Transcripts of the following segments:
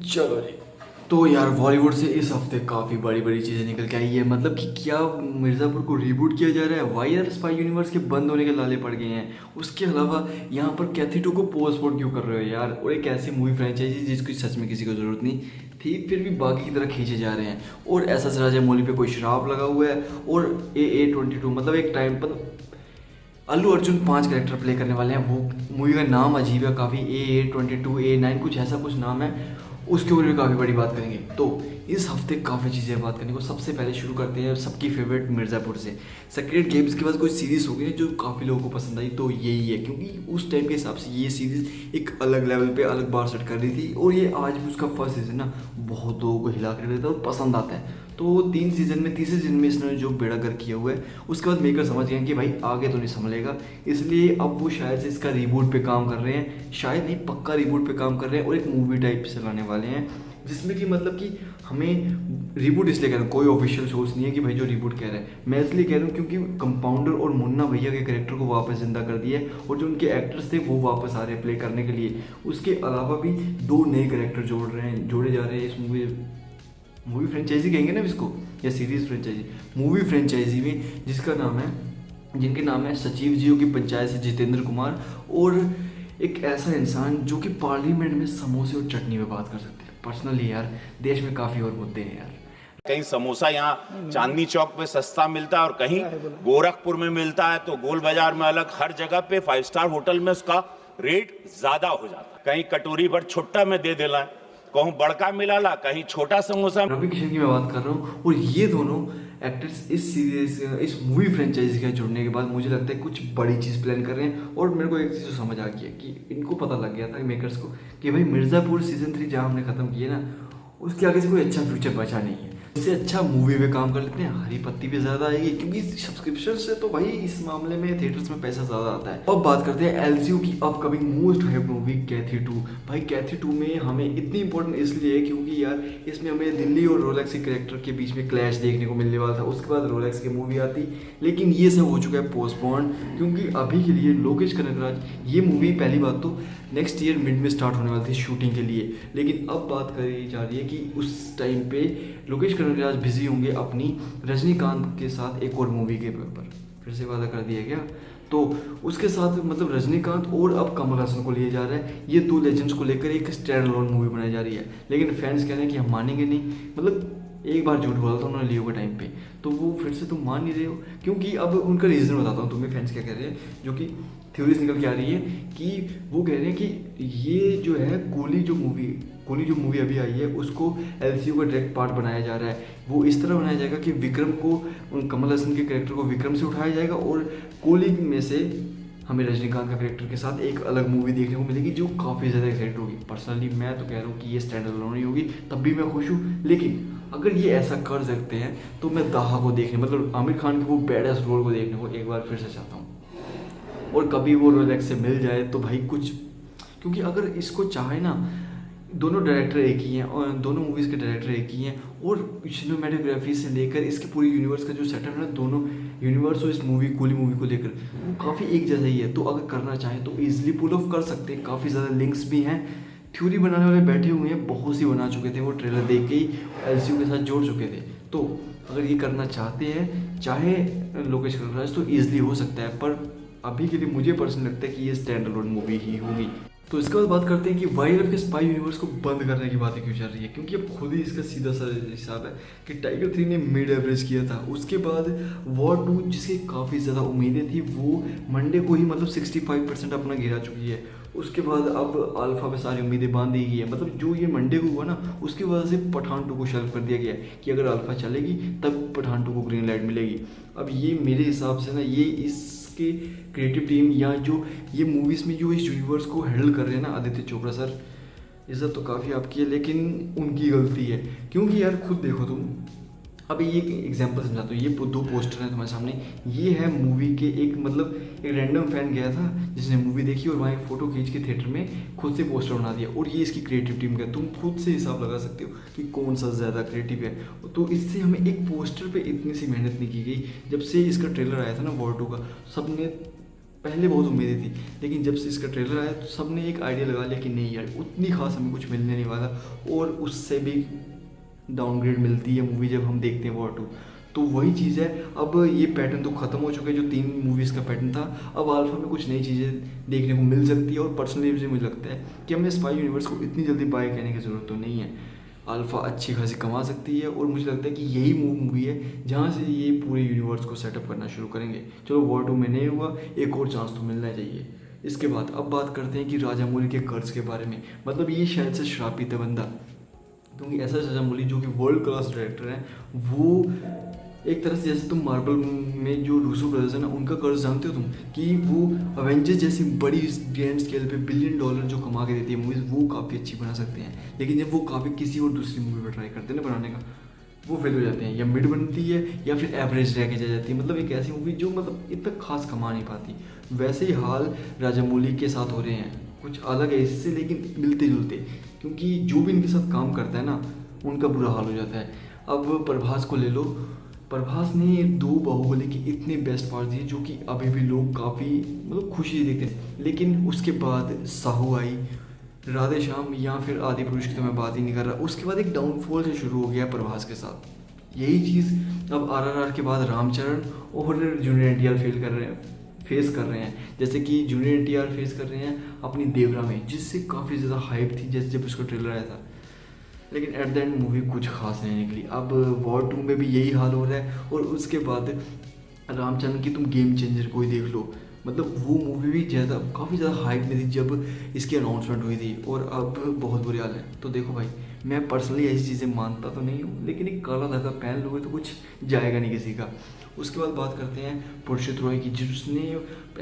चलो जी। तो यार बॉलीवुड से इस हफ्ते काफ़ी बड़ी बड़ी चीज़ें निकल के आई है। मतलब कि क्या मिर्ज़ापुर को रीबूट किया जा रहा है, वाई आर स्पाई यूनिवर्स के बंद होने के लाले पड़ गए हैं। उसके अलावा यहाँ पर कैथी 2 को पोस्टपोन क्यों कर रहे हो यार। और एक ऐसी मूवी फ्रेंचाइजी जिसकी सच में किसी को ज़रूरत नहीं थी, फिर भी बाकी की तरह खींचे जा रहे हैं। और एस राजामौली पे कोई श्राप लगा हुआ है। और AA22 मतलब एक टाइम पर अल्लू अर्जुन 5 कैरेक्टर प्ले करने वाले हैं। वो मूवी का नाम अजीब है काफ़ी, AA22 A9 कुछ ऐसा कुछ नाम है। उसके ऊपर भी काफ़ी बड़ी बात करेंगे। तो इस हफ्ते काफ़ी चीज़ें बात करने को। सबसे पहले शुरू करते हैं सबकी फेवरेट मिर्ज़ापुर से। सेक्रेट गेम्स के बाद कोई सीरीज़ होगी ना जो काफ़ी लोगों को पसंद आई, तो यही है। क्योंकि उस टाइम के हिसाब से ये सीरीज़ एक अलग लेवल पे अलग बार सेट कर रही थी। और ये आज भी उसका फर्स्ट सीज़न ना बहुत लोगों को हिला कर देता है और पसंद आता है। तो 3 सीज़न में तीसरे सीजन में इसने जो बेड़ा गर्क किया हुआ है, उसके बाद मेकर समझ गए कि भाई आगे तो नहीं संभलेगा। इसलिए अब वो शायद से इसका रीबूट पे काम कर रहे हैं, शायद नहीं पक्का रीबूट पे काम कर रहे हैं। और एक मूवी टाइप से लाने वाले हैं जिसमें कि मतलब कि हमें रीबूट इसलिए कह रहा हूँ, कोई ऑफिशियल सोर्स नहीं है कि भाई जो रीबूट कह रहा है। मैं इसलिए कह रहा हूँ क्योंकि कंपाउंडर और मुन्ना भैया के कैरेक्टर को वापस जिंदा कर दिया है और जो उनके एक्टर्स थे वो वापस आ रहे हैं प्ले करने के लिए। उसके अलावा भी 2 नए कैरेक्टर जोड़े जा रहे हैं इस मूवी फ्रेंचाइजी कहेंगे ना इसको, या सीरीज फ्रेंचाइजी, मूवी फ्रेंचाइजी में, जिनके नाम है सचिव जियो की पंचायत से जितेंद्र कुमार और एक ऐसा इंसान जो कि पार्लियामेंट में समोसे और चटनी में बात कर सकते हैं। पर्सनली यार देश में काफ़ी और मुद्दे हैं यार। कहीं समोसा यहाँ चांदनी चौक पे सस्ता मिलता है और कहीं गोरखपुर में मिलता है, तो गोल बाजार में अलग, हर जगह पे 5 स्टार होटल में उसका रेट ज्यादा हो जाता है। कहीं कटोरी भर छुट्टा में दे देला, कहूँ बड़का मिलाला, कहीं छोटा समोसा। रवि किशन की मैं बात कर रहा हूँ। और ये दोनों एक्टर्स इस मूवी फ्रेंचाइजी के जुड़ने के बाद मुझे लगता है कुछ बड़ी चीज़ प्लान कर रहे हैं। और मेरे को एक चीज़ समझ आ गई है कि इनको पता लग गया था मेकर्स को कि भाई मिर्ज़ापुर सीजन 3 जहाँ हमने ख़त्म किया ना, उसके आगे से कोई अच्छा फ्यूचर बचा नहीं है। इससे अच्छा मूवी पे काम कर लेते हैं, हरी पत्ती भी ज़्यादा आएगी क्योंकि सब्सक्रिप्शन से तो भाई इस मामले में थिएटर्स में पैसा ज़्यादा आता है। अब बात करते हैं एलसीयू की अपकमिंग मोस्ट हाइप मूवी कैथी 2। भाई कैथी 2 में हमें इतनी इंपॉर्टेंट इसलिए है क्योंकि यार इसमें हमें दिल्ली और रोलेक्स के कैरेक्टर के बीच में क्लैश देखने को मिलने वाला था। उसके बाद रोलेक्स की मूवी आती, लेकिन ये सब हो चुका है पोस्टपोन क्योंकि अभी के लिए लोकेश कनगराज, ये मूवी पहली बात तो नेक्स्ट ईयर मिड में स्टार्ट होने वाली थी शूटिंग के लिए, लेकिन अब बात करी जा रही है कि उस टाइम पे लोकेश कनगराज बिजी होंगे अपनी रजनीकांत के साथ एक और मूवी के ऊपर। फिर से वादा कर दिया गया, तो उसके साथ मतलब रजनीकांत और अब कमल हासन को लिया जा रहा है। ये 2 लेजेंड्स को लेकर एक स्टैंड अलोन मूवी बनाई जा रही है, लेकिन फैंस कह रहे हैं कि हम मानेंगे नहीं। मतलब एक बार झूठ बोला था उन्होंने लियो के टाइम पे, तो वो फिर से तुम मान नहीं रहे हो। क्योंकि अब उनका रीज़न बताता हूँ तुम्हें फैंस क्या कह रहे हैं, जो कि थ्योरीज निकल के आ रही है कि वो कह रहे हैं कि ये जो है कूली जो मूवी अभी आई है उसको एलसीयू का डायरेक्ट पार्ट बनाया जा रहा है। वो इस तरह बनाया जाएगा कि विक्रम को, कमल हसन के कैरेक्टर को विक्रम से उठाया जाएगा और कूली में से हमें रजनीकांत का कैरेक्टर के साथ एक अलग मूवी देखने को मिलेगी जो काफ़ी ज़्यादा एक्साइट होगी। पर्सनली मैं तो कह रहा हूँ कि ये स्टैंड अलोन ही होगी, तब भी मैं खुश हूँ। लेकिन अगर ये ऐसा कर सकते हैं तो मैं दाहा को देखने, मतलब आमिर खान के वो बैडएस रोल को देखने को एक बार फिर से चाहता हूँ। और कभी वो रोलेक्स से मिल जाए तो भाई कुछ, क्योंकि अगर इसको चाहे ना, दोनों डायरेक्टर एक ही हैं और दोनों मूवीज़ के डायरेक्टर एक ही हैं और सिनेमेटोग्राफी से लेकर इसके पूरी यूनिवर्स का जो सेटअप है ना, दोनों यूनिवर्स और इस कूली मूवी को लेकर वो काफ़ी एक जैसा ही है। तो अगर करना चाहें तो ईजिली पुल ऑफ कर सकते हैं। काफ़ी ज़्यादा लिंक्स भी हैं, थ्योरी बनाने वाले बैठे हुए हैं, बहुत सी बना चुके थे, वो ट्रेलर देख के ही एलसीयू के साथ जोड़ चुके थे। तो अगर ये करना चाहते हैं चाहे लोकेश कनगराज तो ईजिली हो सकता है, पर अभी के लिए मुझे पर्सनली लगता है कि ये स्टैंड अलोन मूवी ही होगी। तो इसके बाद बात करते हैं कि वाईआर के स्पाई यूनिवर्स को बंद करने की बातें क्यों चल रही है, क्योंकि अब खुद ही इसका सीधा सा हिसाब है कि टाइगर 3 ने मिड एवरेज किया था। उसके बाद वॉर 2 जिसकी काफ़ी ज़्यादा उम्मीदें थी वो मंडे को ही मतलब 65% अपना गिरा चुकी है। उसके बाद अब अल्फा पे सारी उम्मीदें बांध दी गई है। मतलब जो ये मंडे को हुआ ना, उसकी वजह से पठान 2 को शेल्फ कर दिया गया है कि अगर अल्फा चलेगी तब पठान 2 को ग्रीन लाइट मिलेगी। अब ये मेरे हिसाब से ना, ये इसके क्रिएटिव टीम या जो ये मूवीज़ में जो इस यूनिवर्स को हैंडल कर रहे हैं ना, आदित्य चोपड़ा सर, इज्जत तो काफ़ी आपकी है लेकिन उनकी गलती है। क्योंकि यार खुद देखो तुम, अभी ये एग्जांपल समझाता हूँ। ये 2 पोस्टर हैं तुम्हारे सामने। ये है मूवी के एक, मतलब एक रैंडम फैन गया था जिसने मूवी देखी और वहाँ एक फ़ोटो खींच के थिएटर में खुद से पोस्टर बना दिया, और ये इसकी क्रिएटिव टीम का। तुम खुद से हिसाब लगा सकते हो कि कौन सा ज़्यादा क्रिएटिव है। तो इससे हमें एक पोस्टर पे इतनी सी मेहनत नहीं की गई। जब से इसका ट्रेलर आया था ना वॉर 2 का, सब ने पहले बहुत उम्मीदें थी, लेकिन जब से इसका ट्रेलर आया तो सबने एक आइडिया लगा लिया कि नहीं यार उतनी खास हमें कुछ मिलने नहीं वाला, और उससे भी डाउनग्रेड मिलती है मूवी जब हम देखते हैं वॉर 2। तो वही चीज़ है, अब ये पैटर्न तो ख़त्म हो चुका है जो 3 मूवीज़ का पैटर्न था। अब अल्फा में कुछ नई चीज़ें देखने को मिल सकती है, और पर्सनली मुझे लगता है कि हमें स्पाई यूनिवर्स को इतनी जल्दी बाय करने की ज़रूरत तो नहीं है। अल्फा अच्छी खासी कमा सकती है, और मुझे लगता है कि यही मूवी है जहाँ से ये पूरे यूनिवर्स को सेटअप करना शुरू करेंगे। चलो वॉर 2 में नहीं हुआ, एक और चांस तो मिलना चाहिए। इसके बाद अब बात करते हैं कि राजामौली के कर्ज के बारे में। मतलब ये शायद से श्रापित है बंदा, क्योंकि ऐसा राजामौली जो कि वर्ल्ड क्लास डायरेक्टर है, वो एक तरह से जैसे तुम मार्वल में जो रूसो ब्रदर्स है ना, उनका कर्ज जानते हो तुम, कि वो अवेंजर्स जैसी बड़ी ग्रैंड स्केल पे $1 बिलियन जो कमा के देती है मूवीज़, वो काफ़ी अच्छी बना सकते हैं। लेकिन जब वो काफ़ी किसी और दूसरी मूवी पर ट्राई करते हैं ना बनाने का, वो फेल हो जाते हैं, या मिड बनती है या फिर एवरेज रह के जा जाती है। मतलब एक ऐसी मूवी जो मतलब इतना खास कमा नहीं पाती। वैसे ही हाल राजामौली के साथ हो रहे हैं, कुछ अलग है इससे लेकिन मिलते जुलते, क्योंकि जो भी इनके साथ काम करता है ना उनका बुरा हाल हो जाता है। अब प्रभास को ले लो, प्रभास ने 2 बाहुबली के इतने बेस्ट पार्ट दिए जो कि अभी भी लोग काफ़ी मतलब खुशी से देखते हैं। लेकिन उसके बाद साहू आई, राधे श्याम या फिर आदि पुरुष की तो मैं बात ही नहीं कर रहा, उसके बाद एक डाउनफॉल से शुरू हो गया प्रभास के साथ। यही चीज़ अब RRR के बाद रामचरण और जूनियर NTR फेस कर रहे हैं। जैसे कि जूनियर NTR फेस कर रहे हैं अपनी देवरा में, जिससे काफ़ी ज़्यादा हाइप थी जैसे जब उसका ट्रेलर आया था, लेकिन एट द एंड मूवी कुछ खास नहीं निकली। अब वॉर 2 में भी यही हाल हो रहा है, और उसके बाद रामचंद्र की तुम गेम चेंजर कोई देख लो, मतलब वो मूवी भी काफ़ी ज़्यादा हाइप में थी जब इसकी अनाउंसमेंट हुई थी, और अब बहुत बुरे हाल है। तो देखो भाई, मैं पर्सनली ऐसी चीज़ें मानता तो नहीं हूँ, लेकिन एक काला धागा पहन लोगे तो कुछ जाएगा नहीं किसी का। उसके बाद बात करते हैं पुरुषोत्तम रॉय की, जिसने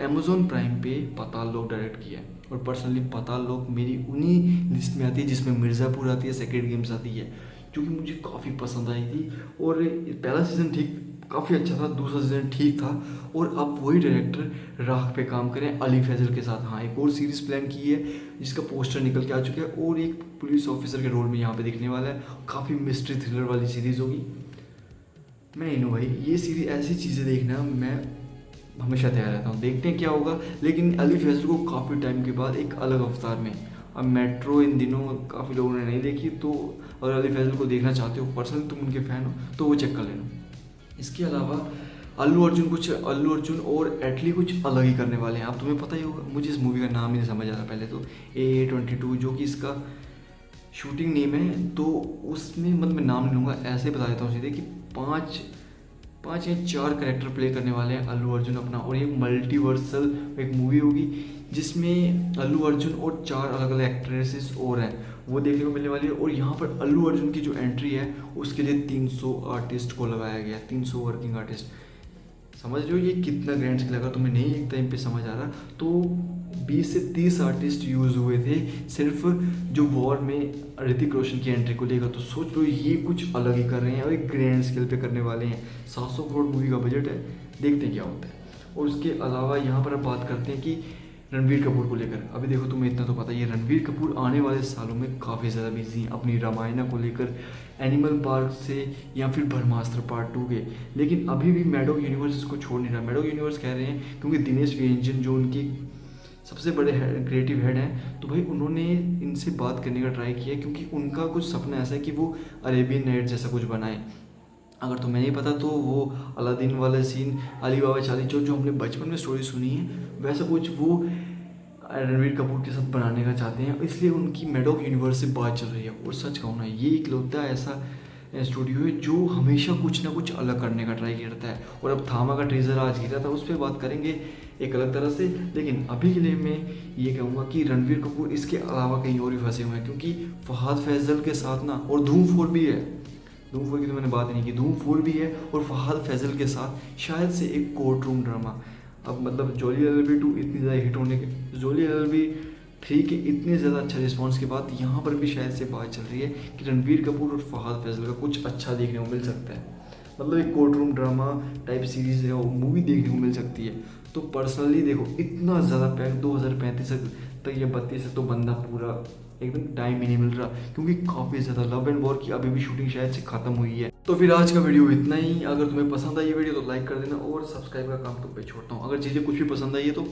अमेज़ॉन प्राइम पे पाताल लोक डायरेक्ट किया है। और पर्सनली पाताल लोक मेरी उन्हीं लिस्ट में आती है जिसमें मिर्ज़ापुर आती है, सेक्रेड गेम्स आती है, जो कि मुझे काफ़ी पसंद आई थी। और पहला सीज़न काफ़ी अच्छा था, दूसरा सीज़न ठीक था, और अब वही डायरेक्टर राख पे काम करें अली फैजल के साथ। हाँ, एक और सीरीज़ प्लान की है जिसका पोस्टर निकल के आ चुका है, और एक पुलिस ऑफिसर के रोल में यहाँ पे दिखने वाला है। काफ़ी मिस्ट्री थ्रिलर वाली सीरीज़ होगी। मैं नहीं हूँ भाई, ये सीरीज ऐसी चीज़ें देखना मैं हमेशा तैयार रहता हूँ, देखते हैं क्या होगा। लेकिन अली फैजल को काफ़ी टाइम के बाद एक अलग अवतार में, अब मेट्रो इन दिनों काफ़ी लोगों ने नहीं देखी, तो अगर अली फैजल को देखना चाहते हो, पर्सनली तुम उनके फ़ैन हो तो वो चेक कर लेना। इसके अलावा अल्लू अर्जुन और एटली कुछ अलग ही करने वाले हैं। अब तुम्हें पता ही होगा, मुझे इस मूवी का नाम ही नहीं समझ आ रहा पहले तो, AA22 जो कि इसका शूटिंग नेम है, तो उसमें मतलब मैं नाम नहीं लूँगा, ऐसे बता देता हूँ सीधे कि 5 या 4 कैरेक्टर प्ले करने वाले हैं अल्लू अर्जुन अपना, और एक मल्टीवर्सल एक मूवी होगी जिसमें अल्लू अर्जुन और 4 अलग अलग एक्ट्रेसेस और हैं, वो देखने को मिलने वाली है। और यहाँ पर अल्लू अर्जुन की जो एंट्री है उसके लिए 300 आर्टिस्ट को लगाया गया, 300 वर्किंग आर्टिस्ट। समझ रहे हो ये कितना ग्रैंड स्केल, अगर तुम्हें नहीं एक टाइम पे समझ आ रहा तो 20 से 30 आर्टिस्ट यूज़ हुए थे सिर्फ जो वॉर में ऋतिक रोशन की एंट्री को लेकर। तो सोच लो ये कुछ अलग ही कर रहे हैं और एक ग्रैंड स्केल पे करने वाले हैं। 700 करोड़ मूवी का बजट है, देखते हैं क्या होता है। और उसके अलावा यहाँ पर अब बात करते हैं कि रणवीर कपूर को लेकर। अभी देखो तुम्हें इतना तो पता ही है, रणवीर कपूर आने वाले सालों में काफ़ी ज़्यादा बिजी हैं अपनी रामायणा को लेकर, एनिमल पार्क से या फिर ब्रह्मास्त्र पार्ट 2 के। लेकिन अभी भी मैडॉक यूनिवर्स इसको छोड़ नहीं रहा। मैडॉक यूनिवर्स कह रहे हैं क्योंकि दिनेश विजयन जो उनकी सबसे बड़े क्रिएटिव हेड हैं, तो भाई उन्होंने इनसे बात करने का ट्राई किया क्योंकि उनका कुछ सपना ऐसा है कि वो अरेबियन नाइट जैसा कुछ बनाए। अगर तुम्हें नहीं पता तो वो अलादीन वाला सीन, अली बाबा चाली चौक जो हमने बचपन में स्टोरी सुनी है, वैसा कुछ वो रणवीर कपूर के साथ बनाने का चाहते हैं, इसलिए उनकी मैडॉक यूनिवर्स से बात चल रही है। और सच कहूँ ना, ये इकलौता ऐसा स्टूडियो है जो हमेशा कुछ ना कुछ अलग करने का ट्राई करता है। और अब थामा का ट्रेजर आज गिरा था, उस पर बात करेंगे एक अलग तरह से। लेकिन अभी के लिए मैं ये कहूँगा कि रणवीर कपूर इसके अलावा कहीं और भी फंसे हुए हैं, क्योंकि फहाद फैजल के साथ ना, और धूम 4 भी है, धूम 4 की तो मैंने बात ही नहीं की, धूम 4 भी है और फहाद फैजल के साथ शायद से एक कोर्ट रूम ड्रामा। अब मतलब जोली LLB 2 इतनी ज़्यादा हिट होने के, जोली LLB 3 के इतने ज़्यादा अच्छा रिस्पॉन्स के बाद यहाँ पर भी शायद से बात चल रही है कि रणवीर कपूर और फहाद फैजल का कुछ अच्छा देखने को मिल सकता है। मतलब एक court room drama type series है, वो मूवी देखने को मिल सकती है। तो पर्सनली देखो, इतना ज़्यादा पैक 2035 तक तक ये 32 है तो बंदा पूरा एकदम टाइम ही नहीं मिल रहा, क्योंकि काफ़ी ज़्यादा लव एंड वॉर की अभी भी शूटिंग शायद से ख़त्म हुई है। तो फिर आज का वीडियो इतना ही। अगर तुम्हें पसंद आई ये वीडियो तो लाइक कर देना और सब्सक्राइब का काम तुम पे छोड़ता हूँ। अगर चीज़ें कुछ भी पसंद आई है तो